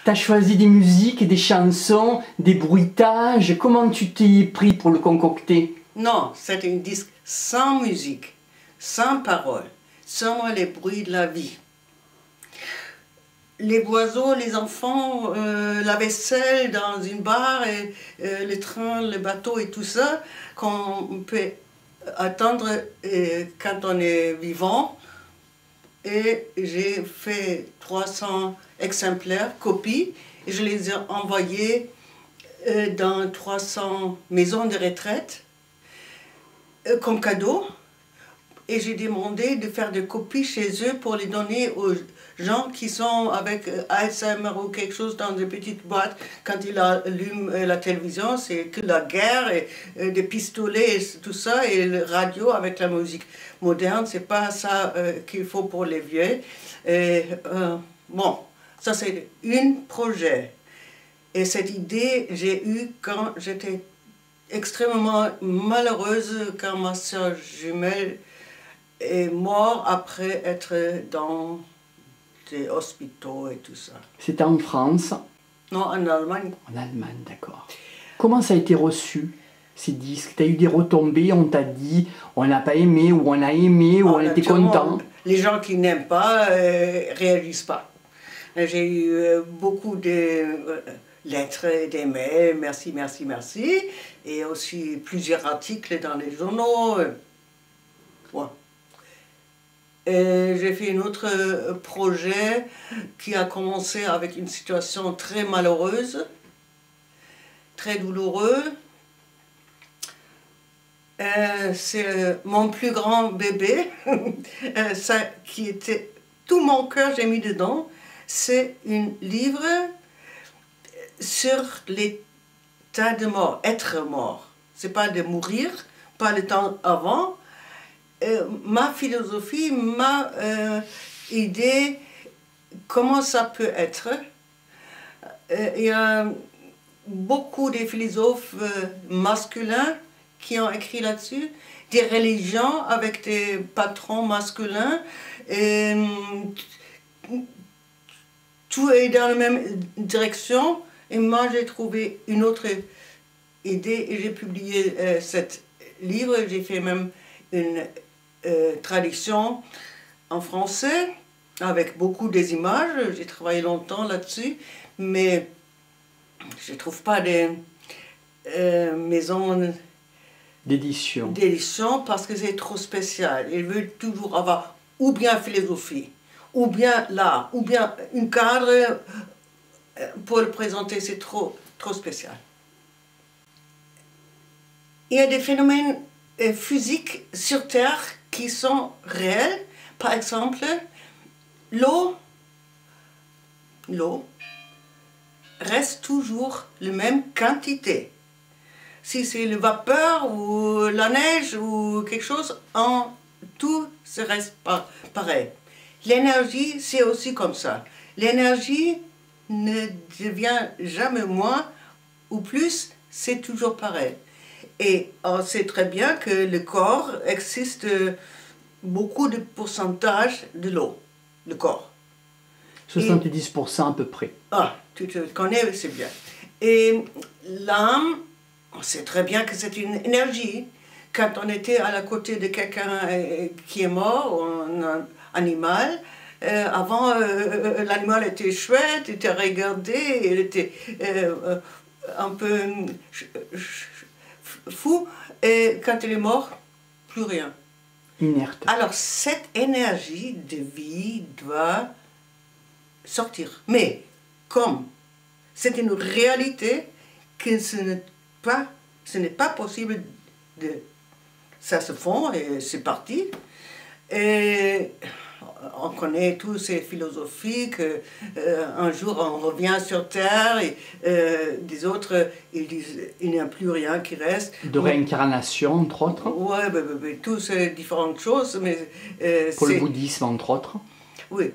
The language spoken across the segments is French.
Tu as choisi des musiques, des chansons, des bruitages. Comment tu t'y es pris pour le concocter? Non, c'est un disque sans musique, sans paroles, seulement les bruits de la vie. Les oiseaux, les enfants, la vaisselle dans une bar, et, le train, le bateau et tout ça, qu'on peut attendre quand on est vivant. Et j'ai fait 300 exemplaires, copies, et je les ai envoyés dans 300 maisons de retraite comme cadeau. Et j'ai demandé de faire des copies chez eux pour les donner aux gens qui sont avec Alzheimer ou quelque chose dans des petites boîtes. Quand ils allument la télévision, c'est que la guerre et des pistolets et tout ça, et le radio avec la musique moderne, c'est pas ça qu'il faut pour les vieux. Et, bon, ça c'est un projet. Et cette idée, j'ai eue quand j'étais extrêmement malheureuse, quand ma soeur jumelle est morte après être dans des hôpitaux et tout ça. C'était en France? Non, en Allemagne. En Allemagne, d'accord. Comment ça a été reçu, ces disques? Tu as eu des retombées, on t'a dit on n'a pas aimé, ou on a aimé, ou on était content? Les gens qui n'aiment pas réalisent pas. J'ai eu beaucoup de lettres, des mails, merci, merci, merci, et aussi plusieurs articles dans les journaux. Ouais. J'ai fait un autre projet qui a commencé avec une situation très malheureuse, très douloureuse. C'est mon plus grand bébé, ça qui était tout mon cœur, j'ai mis dedans. C'est un livre sur l'état de mort, être mort. C'est pas de mourir, pas le temps avant. Ma philosophie, ma idée, comment ça peut être. Il y a beaucoup de philosophes masculins qui ont écrit là-dessus, des religions avec des patrons masculins. Tout est dans la même direction. Et moi, j'ai trouvé une autre idée et j'ai publié ce livre. J'ai fait même une traduction en français avec beaucoup des images. J'ai travaillé longtemps là-dessus, mais je ne trouve pas des maisons d'édition parce que c'est trop spécial. Ils veulent toujours avoir ou bien philosophie, ou bien l'art, ou bien un cadre pour le présenter. C'est trop spécial. Il y a des phénomènes physiques sur Terre qui sont réels. Par exemple, l'eau reste toujours la même quantité. Si c'est le vapeur ou la neige ou quelque chose, tout se reste pareil. L'énergie, c'est aussi comme ça. L'énergie ne devient jamais moins ou plus, c'est toujours pareil. Et on sait très bien que le corps existe beaucoup de pourcentage de l'eau, le corps. 70% à peu près. Ah, tu te connais, c'est bien. Et l'âme, on sait très bien que c'est une énergie. Quand on était à la côté de quelqu'un qui est mort, un animal, avant l'animal était chouette, il était regardé, il était un peu fou, et quand il est mort, plus rien. Inerte. Alors cette énergie de vie doit sortir. Mais comme c'est une réalité que ce n'est pas possible de... Ça se fond et c'est parti. Et on connaît tous ces philosophies qu'un jour on revient sur Terre et des autres ils disent il n'y a plus rien qui reste. De réincarnation entre autres. Oui, toutes ces différentes choses. Mais, pour le bouddhisme entre autres. Oui.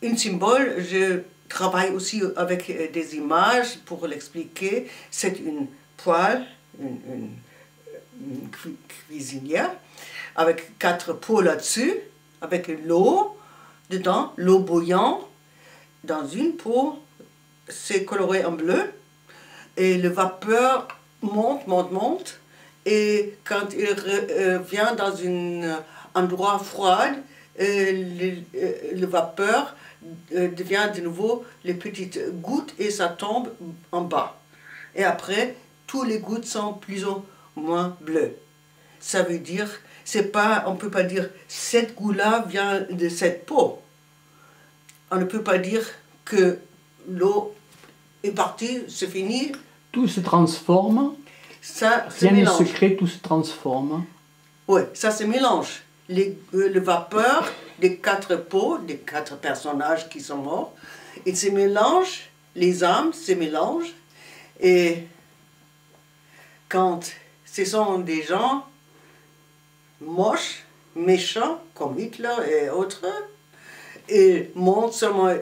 Un symbole, je travaille aussi avec des images pour l'expliquer. C'est une poêle, une cuisinière, avec 4 pots là-dessus, avec l'eau dedans, l'eau bouillante, dans une peau, c'est coloré en bleu, et le vapeur monte, monte, monte, et quand il vient dans un endroit froid, le vapeur devient de nouveau les petites gouttes et ça tombe en bas. Et après, tous les gouttes sont plus ou moins bleues. Ça veut dire, c'est pas, on ne peut pas dire cette goutte-là vient de cette peau. On ne peut pas dire que l'eau est partie, c'est fini. Tout se transforme. Ça se Rien ne mélange. se crée, tout se transforme. Oui, ça se mélange. Le vapeur des 4 peaux, des 4 personnages qui sont morts, ils se mélangent, les âmes se mélangent, et quand ce sont des gens moches, méchants, comme Hitler et autres, ils montent seulement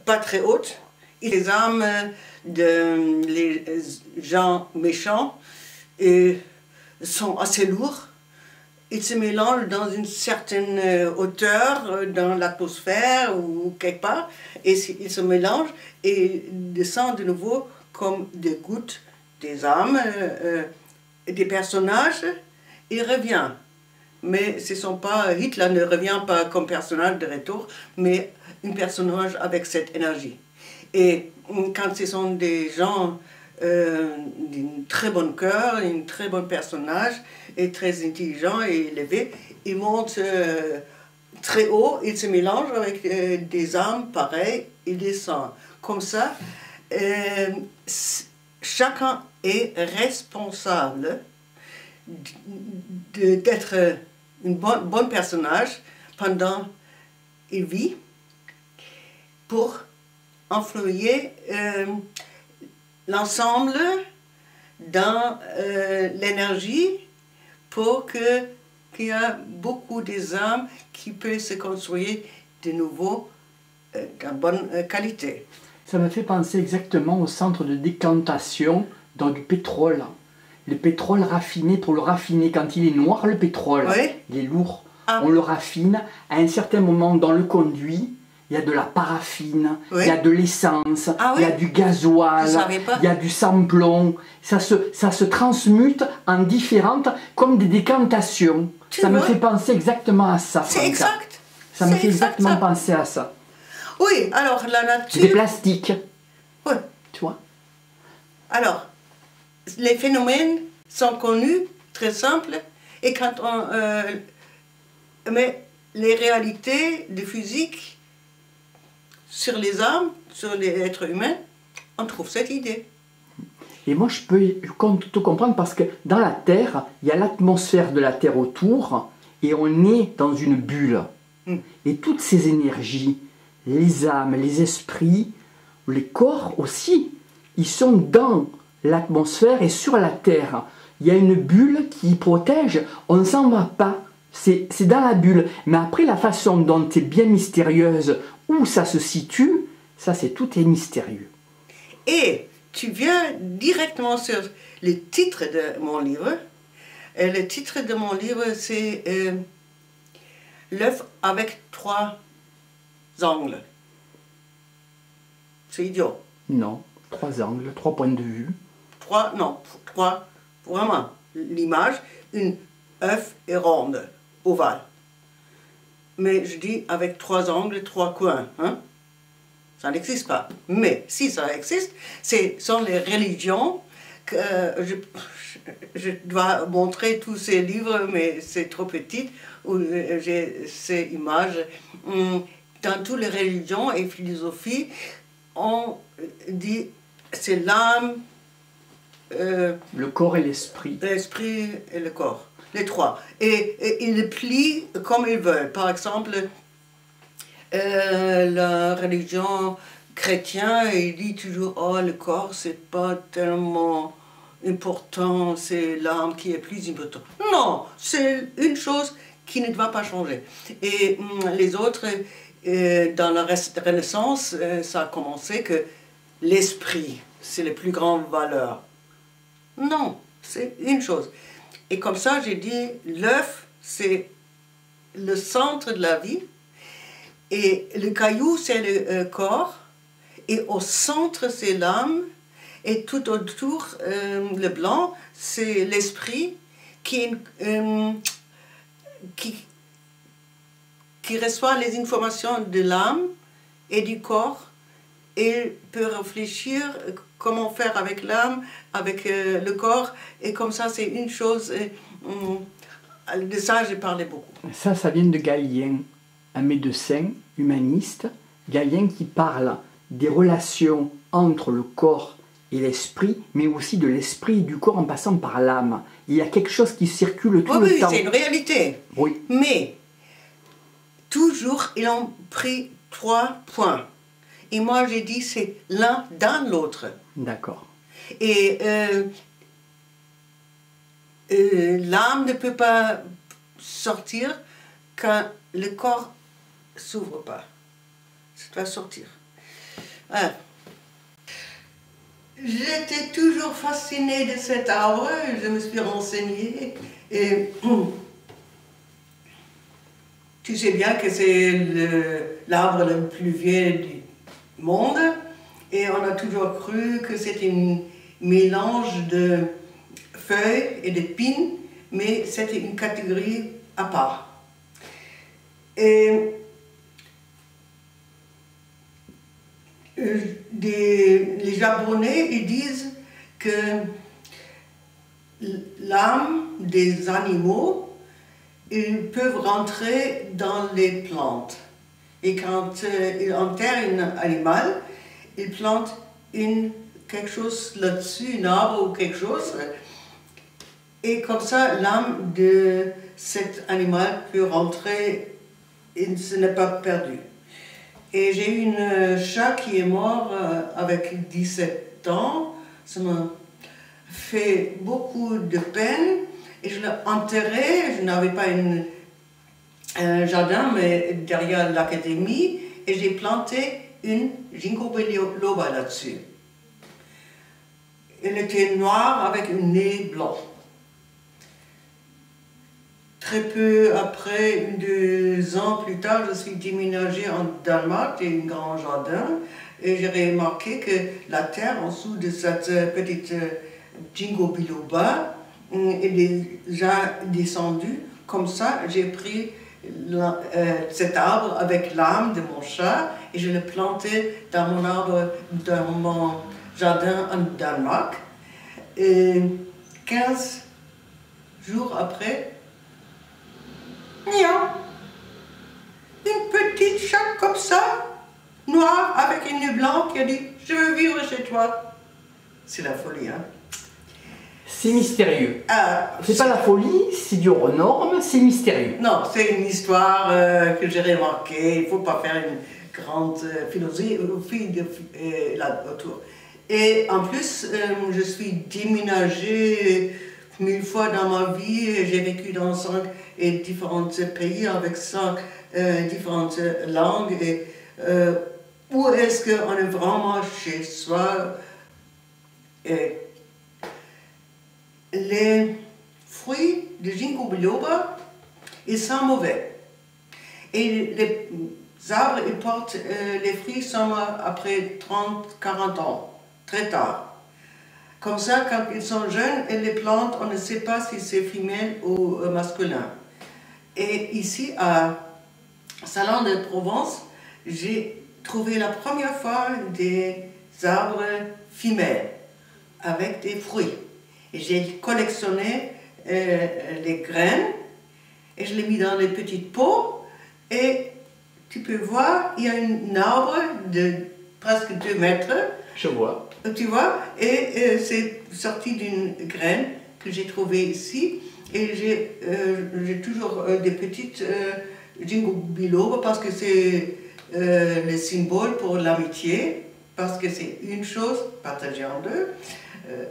pas très hautes, et les âmes les gens méchants sont assez lourds. Ils se mélangent dans une certaine hauteur, dans l'atmosphère ou quelque part, et ils se mélangent et descendent de nouveau comme des gouttes des âmes, des personnages, il revient. Mais ce sont pas, Hitler ne revient pas comme personnage de retour, mais un personnage avec cette énergie. Et quand ce sont des gens d'un très bon cœur, un très bon personnage, et très intelligent et élevé, ils montent très haut, ils se mélangent avec des âmes pareilles, ils descendent. Comme ça, chacun est responsable d'être un bon personnage pendant qu'il vit pour influer l'ensemble dans l'énergie pour qu'il y ait beaucoup des âmes qui peuvent se construire de nouveau de bonne qualité. Ça me fait penser exactement au centre de décantation dans du pétrole. Le pétrole raffiné, pour le raffiner, quand il est noir, le pétrole, Oui. il est lourd. Ah. On le raffine. À un certain moment, dans le conduit, il y a de la paraffine, Oui. il y a de l'essence, Ah oui. il y a du gasoil, Je savais pas. il y a du sans-plomb. Ça se transmute en différentes, comme des décantations. Tu Ça me vois? fait penser exactement à ça, C'est Franca. exact. Ça me C'est fait exact, exactement ça. penser à ça. Oui, alors la Des nature... plastiques, Oui. tu vois. Alors, les phénomènes sont connus, très simples, et quand on met les réalités de physique sur les âmes, sur les êtres humains, on trouve cette idée. Et moi, je peux tout comprendre parce que dans la Terre, il y a l'atmosphère de la Terre autour et on est dans une bulle. Mm. Et toutes ces énergies, les âmes, les esprits, les corps aussi, ils sont dans l'atmosphère et sur la Terre. Il y a une bulle qui protège, on ne s'en va pas. C'est dans la bulle. Mais après, la façon dont c'est bien mystérieuse, où ça se situe, ça, c'est tout est mystérieux. Et tu viens directement sur le titre de mon livre. Et le titre de mon livre, c'est L'œuf avec 3 angles. C'est idiot. Non, 3 angles, 3 points de vue. 3, vraiment. L'image, une œuf est ronde, ovale. Mais je dis avec 3 angles, 3 coins. Hein? Ça n'existe pas. Mais si ça existe, ce sont les religions que je dois montrer tous ces livres, mais c'est trop petit, où j'ai ces images. Dans toutes les religions et philosophies, on dit c'est l'âme, Le corps et l'esprit. l'esprit et le corps, les 3. Et ils le plient comme ils veulent. Par exemple, la religion chrétienne, il dit toujours oh le corps c'est pas tellement important, c'est l'âme qui est plus importante. Non, c'est une chose qui ne va pas changer. Et les autres, dans la Renaissance, ça a commencé que l'esprit c'est la plus grande valeur. Non, c'est une chose. Et comme ça, j'ai dit l'œuf c'est le centre de la vie. Et le caillou, c'est le corps. Et au centre, c'est l'âme. Et tout autour, le blanc, c'est l'esprit qui reçoit les informations de l'âme et du corps et peut réfléchir comment faire avec l'âme, avec le corps. Et comme ça, c'est une chose. De ça, j'ai parlé beaucoup. Ça vient de Galien, un médecin humaniste, Galien qui parle des relations entre le corps et l'esprit, mais aussi de l'esprit et du corps en passant par l'âme. Il y a quelque chose qui circule tout le temps. Oui, c'est une réalité. Oui. Mais, toujours, ils ont pris 3 points. Et moi, j'ai dit, c'est l'un dans l'autre. D'accord. Et l'âme ne peut pas sortir quand le corps ne s'ouvre pas. Ça doit sortir. Ah. J'étais toujours fascinée de cet arbre, je me suis renseignée. Et tu sais bien que c'est l'arbre le plus vieux du monde. Et on a toujours cru que c'était un mélange de feuilles et de pins, mais c'était une catégorie à part. Et les Japonais ils disent que l'âme des animaux ils peuvent rentrer dans les plantes. Et quand ils enterrent un animal, ils plantent quelque chose là-dessus, un arbre ou quelque chose. Et comme ça, l'âme de cet animal peut rentrer et ce n'est pas perdu. Et j'ai eu un chat qui est mort avec 17 ans. Ça m'a fait beaucoup de peine. Et je l'ai enterré. Je n'avais pas un jardin, mais derrière l'académie. Et j'ai planté une ginkgo biloba là-dessus. Elle était noire avec un nez blanc. Très peu après, 2 ans plus tard, je suis déménagée en Danemark, j'ai un grand jardin, et j'ai remarqué que la terre en dessous de cette petite ginkgo biloba est déjà descendue. Comme ça, j'ai pris cet arbre avec l'âme de mon chat et je l'ai planté dans mon jardin en Danemark. Et 15 jours après, une petite chatte comme ça, noire, avec une nez blanc, qui a dit « Je veux vivre chez toi ». C'est la folie, hein. C'est mystérieux. C'est pas la folie, c'est du hors norme, c'est mystérieux. Non, c'est une histoire que j'ai remarquée. Il ne faut pas faire une grande philosophie là autour. Et en plus, je suis déménagée 1000 fois dans ma vie. J'ai vécu dans 5 différents pays avec 5 différentes langues. Et, où est-ce qu'on est vraiment chez soi? Les fruits de ginkgo biloba, ils sont mauvais. Et les arbres, ils portent les fruits seulement après 30-40 ans, très tard. Comme ça, quand ils sont jeunes, et les plantes, on ne sait pas si c'est femelle ou masculin. Et ici, à Salon de Provence, j'ai trouvé la première fois des arbres femelles avec des fruits. Et j'ai collectionné les graines et je les mis dans les petites pots. Et tu peux voir, il y a un arbre de presque 2 mètres. Je vois. Tu vois, et c'est sorti d'une graine que j'ai trouvée ici. Et j'ai toujours des petites ginkgo biloba parce que c'est le symbole pour l'amitié, parce que c'est une chose partagée en deux.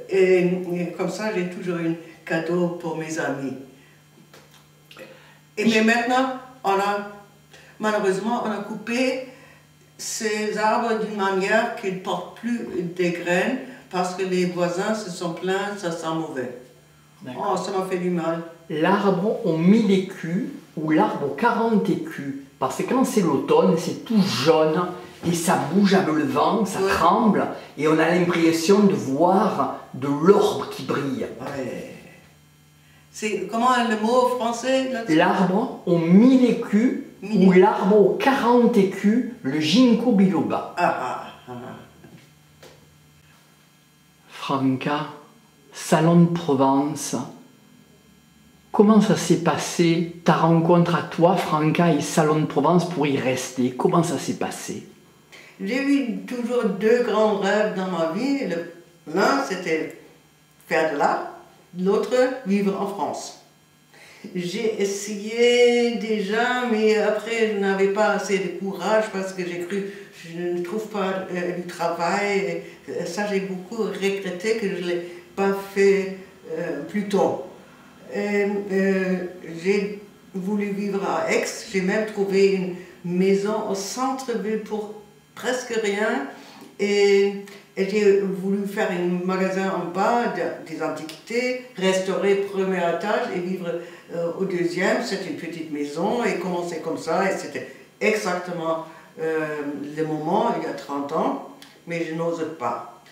Et comme ça, j'ai toujours un cadeau pour mes amis. Mais maintenant, malheureusement, on a coupé ces arbres d'une manière qu'ils ne portent plus des graines parce que les voisins se sont plaints, ça sent mauvais. Oh, ça m'a fait du mal. L'arbre aux 1000 écus ou l'arbre aux 40 écus, Parce que quand c'est l'automne, c'est tout jaune et ça bouge avec le vent, ça tremble et on a l'impression de voir de l'orbe qui brille. Ouais. C'est comment le mot français là-dessus? L'arbre aux 1000 écus ou l'arbre aux 40 écus, le ginkgo biloba. Franca, Salon de Provence, comment ça s'est passé, ta rencontre à toi, Franca, et Salon de Provence pour y rester? Comment ça s'est passé? J'ai eu toujours deux grands rêves dans ma vie. L'un, c'était faire de l'art, l'autre, vivre en France. J'ai essayé déjà, mais après, je n'avais pas assez de courage parce que j'ai cru, je ne trouve pas du travail. Et ça, j'ai beaucoup regretté que je ne l'ai pas fait plus tôt. J'ai voulu vivre à Aix, j'ai même trouvé une maison au centre-ville pour presque rien. Et j'ai voulu faire un magasin en bas des antiquités, restaurer le premier étage et vivre au deuxième. C'était une petite maison et commencer comme ça. Et c'était exactement le moment, il y a 30 ans, mais je n'ose pas.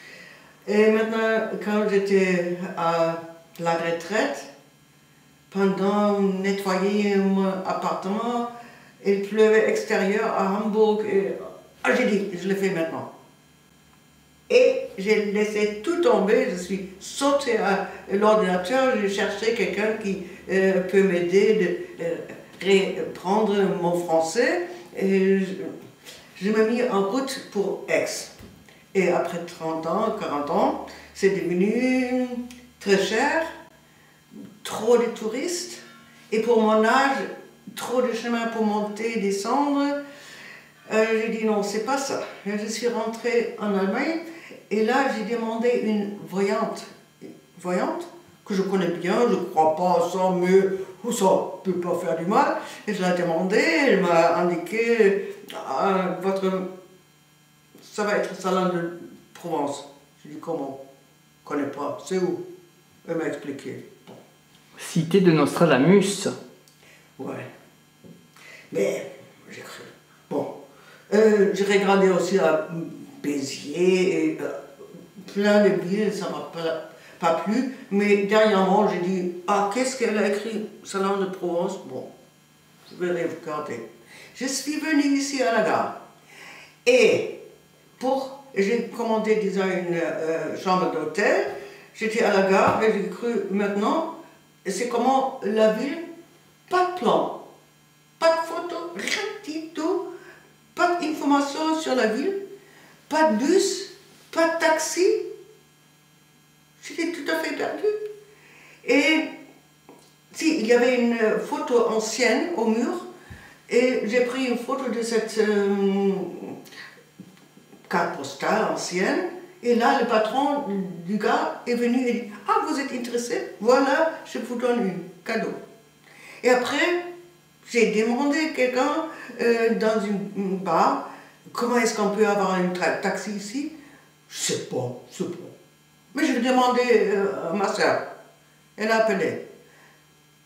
Et maintenant, quand j'étais à la retraite, pendant nettoyer mon appartement, il pleuvait extérieur à Hambourg. Et j'ai dit, je le fais maintenant. Et j'ai laissé tout tomber, je suis sautée à l'ordinateur, j'ai cherché quelqu'un qui peut m'aider de reprendre mon français. Et je me mis en route pour Aix. Et après 30 ans, 40 ans, c'est devenu très cher, trop de touristes, et pour mon âge, trop de chemin pour monter et descendre. J'ai dit non, c'est pas ça. Je suis rentrée en Allemagne. Et là, j'ai demandé une voyante, que je connais bien, je ne crois pas à ça, mais ça ne peut pas faire du mal. Et je l'ai demandé, elle m'a indiqué, ça va être Salon de Provence. J'ai dit comment? Je ne connais pas, c'est où? Elle m'a expliqué. Bon. Cité de Nostradamus. Ouais. Mais j'ai cru. Bon. J'ai regardé aussi à Béziers et plein de villes, ça ne m'a pas plu. Mais dernièrement, j'ai dit, ah, qu'est-ce qu'elle a écrit, Salon de Provence? Bon, je vais regarder. Je suis venue ici à la gare. Et j'ai commandé déjà une chambre d'hôtel. J'étais à la gare et j'ai cru maintenant, c'est comment la ville, pas de plan, pas de photo, rien du tout. Pas d'informations sur la ville, pas de bus, pas de taxi. J'étais tout à fait perdue. Et si, il y avait une photo ancienne au mur, et j'ai pris une photo de cette carte postale ancienne, et là, le patron du gars est venu et dit « Ah, vous êtes intéressé? Voilà, je vous donne un cadeau. » Et après, j'ai demandé à quelqu'un dans une bar, comment est-ce qu'on peut avoir un taxi ici? Je sais pas. Mais je vais demander à ma soeur. Elle a appelé.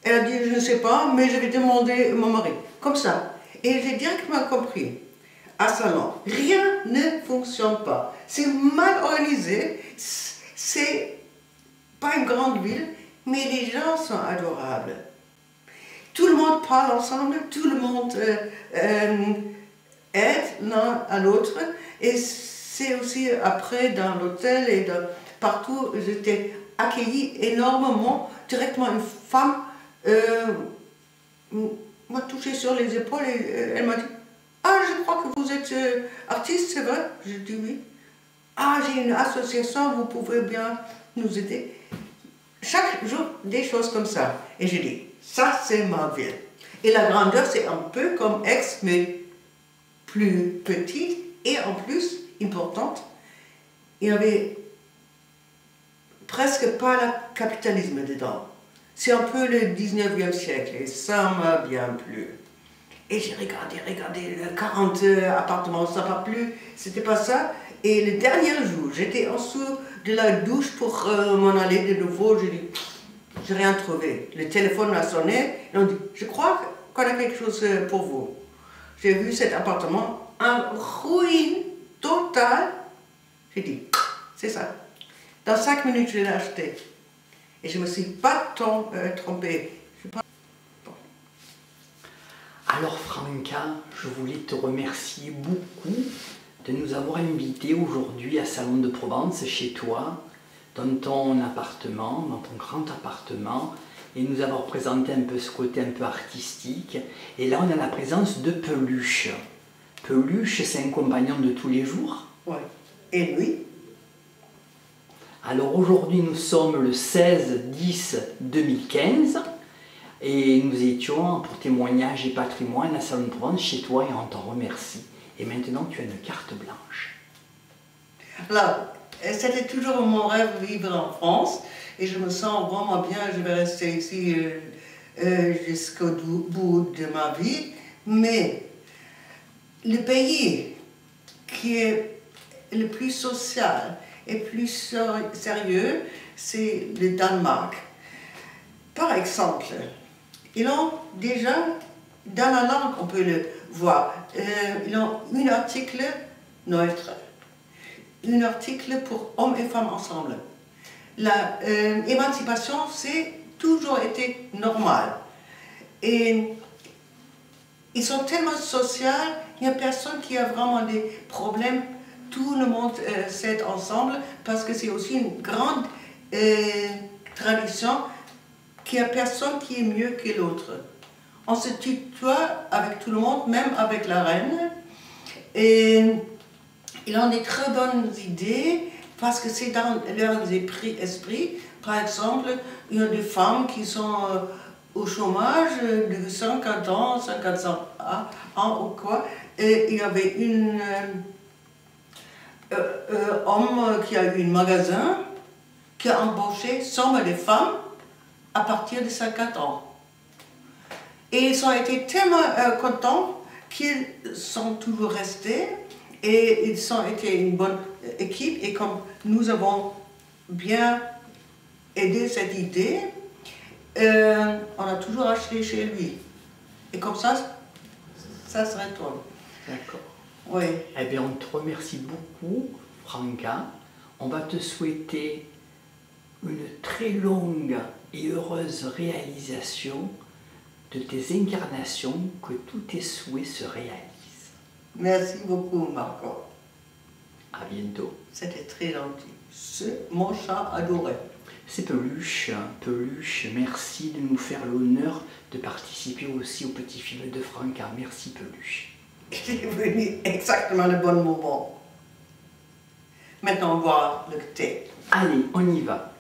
Elle a dit, je ne sais pas, mais je vais demander à mon mari. Comme ça. Et j'ai directement compris. À Salon, rien ne fonctionne pas. C'est mal organisé. C'est pas une grande ville, mais les gens sont adorables. Tout le monde parle ensemble, tout le monde aide l'un à l'autre. Et c'est aussi après dans l'hôtel et partout, j'étais accueillie énormément. Directement, une femme m'a touché sur les épaules et elle m'a dit « Ah, je crois que vous êtes artiste, c'est vrai ?» J'ai dit « Oui. »« Ah, j'ai une association, vous pouvez bien nous aider. » Chaque jour, des choses comme ça. Et j'ai dit « Ça, c'est ma ville. » Et la grandeur, c'est un peu comme Aix, mais plus petite et en plus importante. Il n'y avait presque pas le capitalisme dedans. C'est un peu le 19e siècle et ça m'a bien plu. Et j'ai regardé, 40 appartements, ça m'a plu, c'était pas ça. Et le dernier jour, j'étais en dessous de la douche pour m'en aller de nouveau, j'ai dit, j'ai rien trouvé. Le téléphone a sonné, et on dit, je crois qu'on a quelque chose pour vous. j'ai vu cet appartement en ruine totale. J'ai dit, c'est ça. Dans 5 minutes, je l'ai acheté. Et je ne me suis pas trompée. Alors Franca, je voulais te remercier beaucoup de nous avoir invités aujourd'hui à Salon de Provence, chez toi, dans ton appartement, dans ton grand appartement, et nous avoir présenté un peu ce côté un peu artistique. Et là, on a la présence de Peluche. Peluche, c'est un compagnon de tous les jours. Oui. Et lui? Alors aujourd'hui, nous sommes le 16-10-2015 et nous étions pour témoignage et patrimoine à Salon de Provence chez toi et on t'en remercie. Et maintenant, tu as une carte blanche. Alors, c'était toujours mon rêve de vivre en France et je me sens vraiment bien. Je vais rester ici jusqu'au bout de ma vie. Mais le pays qui est le plus social et plus sérieux, c'est le Danemark. Par exemple, ils ont déjà, dans la langue, on peut le voir, ils ont un article neutre, un article pour hommes et femmes ensemble. L'émancipation, c'est toujours été normal. Et ils sont tellement sociaux, il n'y a personne qui a vraiment des problèmes. Tout le monde s'aide ensemble parce que c'est aussi une grande tradition qu'il n'y a personne qui est mieux que l'autre. On se tutoie avec tout le monde, même avec la reine. Et ils ont des très bonnes idées parce que c'est dans leur esprit. Par exemple, il y a des femmes qui sont au chômage de 50 ans, 55 ans ou quoi. Et il y avait homme qui a eu un magasin, qui a embauché 100 des femmes à partir de 50 ans. Et ils ont été tellement contents qu'ils sont toujours restés et ils ont été une bonne équipe. Et comme nous avons bien aidé cette idée, on a toujours acheté chez lui. Et comme ça serait toi. D'accord. Oui. Eh bien, on te remercie beaucoup, Franca. On va te souhaiter une très longue et heureuse réalisation de tes incarnations, que tous tes souhaits se réalisent. Merci beaucoup, Marco. À bientôt. C'était très gentil. C'est mon chat adoré. C'est Peluche. Peluche, merci de nous faire l'honneur de participer aussi au petit film de Franca. Merci Peluche. Il est venu exactement le bon moment. Maintenant, on va boire le thé. Allez, on y va.